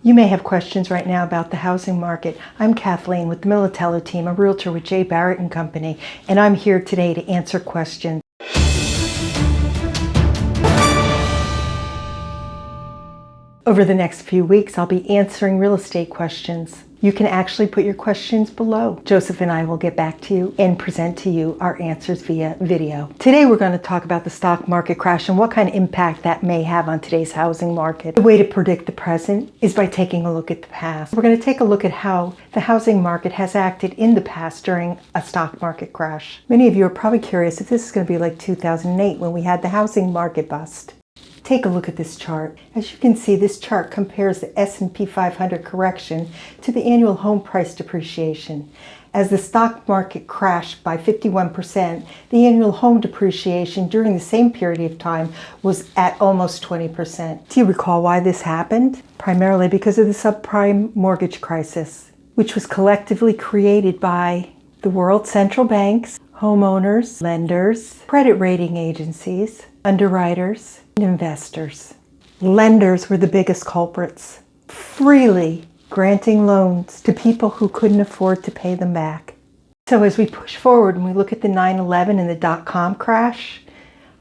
You may have questions right now about the housing market. I'm Kathleen with the Militello Team, a realtor with Barrett and Company, and I'm here today to answer questions. Over the next few weeks, I'll be answering real estate questions. You can actually put your questions below. Joseph and I will get back to you and present to you our answers via video. Today we're going to talk about the stock market crash and what kind of impact that may have on today's housing market. The way to predict the present is by taking a look at the past. We're going to take a look at how the housing market has acted in the past during a stock market crash. Many of you are probably curious if this is going to be like 2008 when we had the housing market bust. Take a look at this chart. As you can see, this chart compares the S&P 500 correction to the annual home price depreciation. As the stock market crashed by 51%, the annual home depreciation during the same period of time was at almost 20%. Do you recall why this happened? Primarily because of the subprime mortgage crisis, which was collectively created by the world central banks, homeowners, lenders, credit rating agencies, underwriters, and investors. Lenders were the biggest culprits, freely granting loans to people who couldn't afford to pay them back. So as we push forward and we look at the 9/11 and the dot-com crash,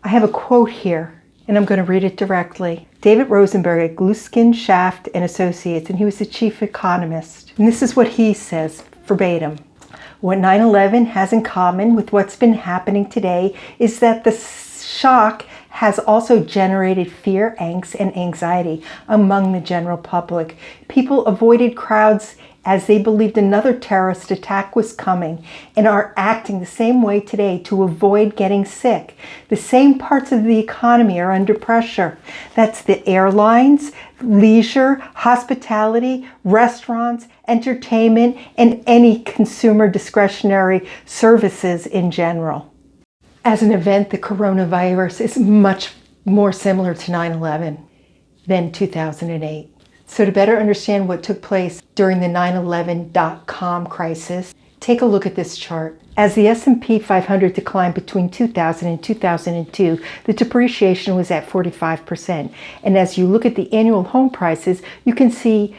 I have a quote here, and I'm going to read it directly. David Rosenberg at Gluskin, Shaft and Associates, and he was the chief economist. And this is what he says, verbatim. What 9/11 has in common with what's been happening today is that the shock has also generated fear, angst, and anxiety among the general public. People avoided crowds as they believed another terrorist attack was coming and are acting the same way today to avoid getting sick. The same parts of the economy are under pressure. That's the airlines, leisure, hospitality, restaurants, entertainment, and any consumer discretionary services in general. As an event, the coronavirus is much more similar to 9/11 than 2008. So to better understand what took place during the 9/11 dot-com crisis, take a look at this chart. As the S&P 500 declined between 2000 and 2002, the depreciation was at 45%. And as you look at the annual home prices, you can see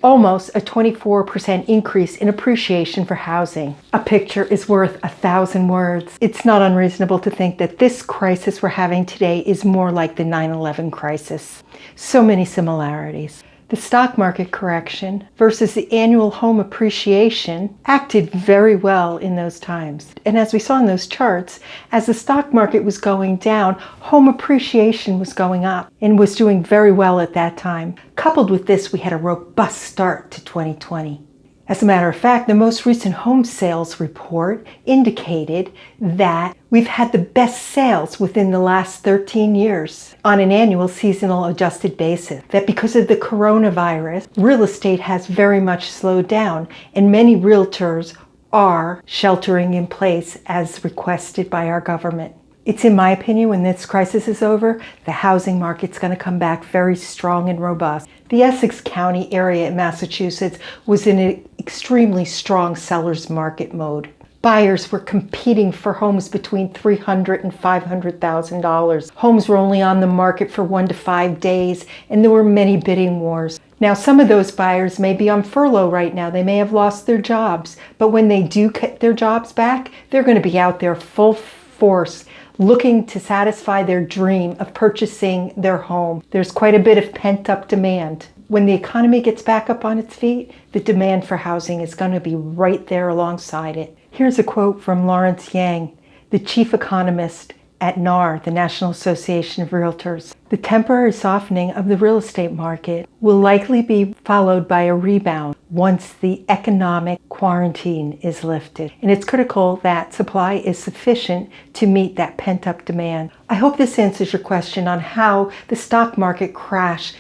almost a 24% increase in appreciation for housing. A picture is worth 1,000 words. It's not unreasonable to think that this crisis we're having today is more like the 9/11 crisis. So many similarities. The stock market correction versus the annual home appreciation acted very well in those times. And as we saw in those charts, as the stock market was going down, home appreciation was going up and was doing very well at that time. Coupled with this, we had a robust start to 2020. As a matter of fact, the most recent home sales report indicated that we've had the best sales within the last 13 years on an annual seasonal adjusted basis. That because of the coronavirus, real estate has very much slowed down, and many realtors are sheltering in place as requested by our government. It's in my opinion, when this crisis is over, the housing market's going to come back very strong and robust. The Essex County area in Massachusetts was in an extremely strong seller's market mode. Buyers were competing for homes between $300,000 and $500,000. Homes were only on the market for 1 to 5 days, and there were many bidding wars. Now, some of those buyers may be on furlough right now. They may have lost their jobs, but when they do get their jobs back, they're going to be out there full force, looking to satisfy their dream of purchasing their home. There's quite a bit of pent-up demand. When the economy gets back up on its feet, the demand for housing is going to be right there alongside it. Here's a quote from Lawrence Yang, the chief economist at NAR, the National Association of Realtors. The temporary softening of the real estate market will likely be followed by a rebound once the economic quarantine is lifted. And it's critical that supply is sufficient to meet that pent-up demand. I hope this answers your question on how the stock market crash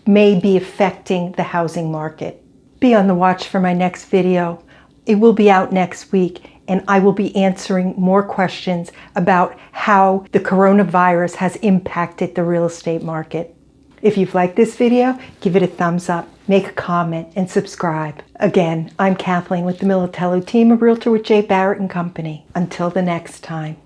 may be affecting the housing market. Be on the watch for my next video. It will be out next week, and I will be answering more questions about how the coronavirus has impacted the real estate market. If you've liked this video, give it a thumbs up, make a comment, and subscribe. Again, I'm Kathleen with the Militello Team, a realtor with Barrett and Company. Until the next time.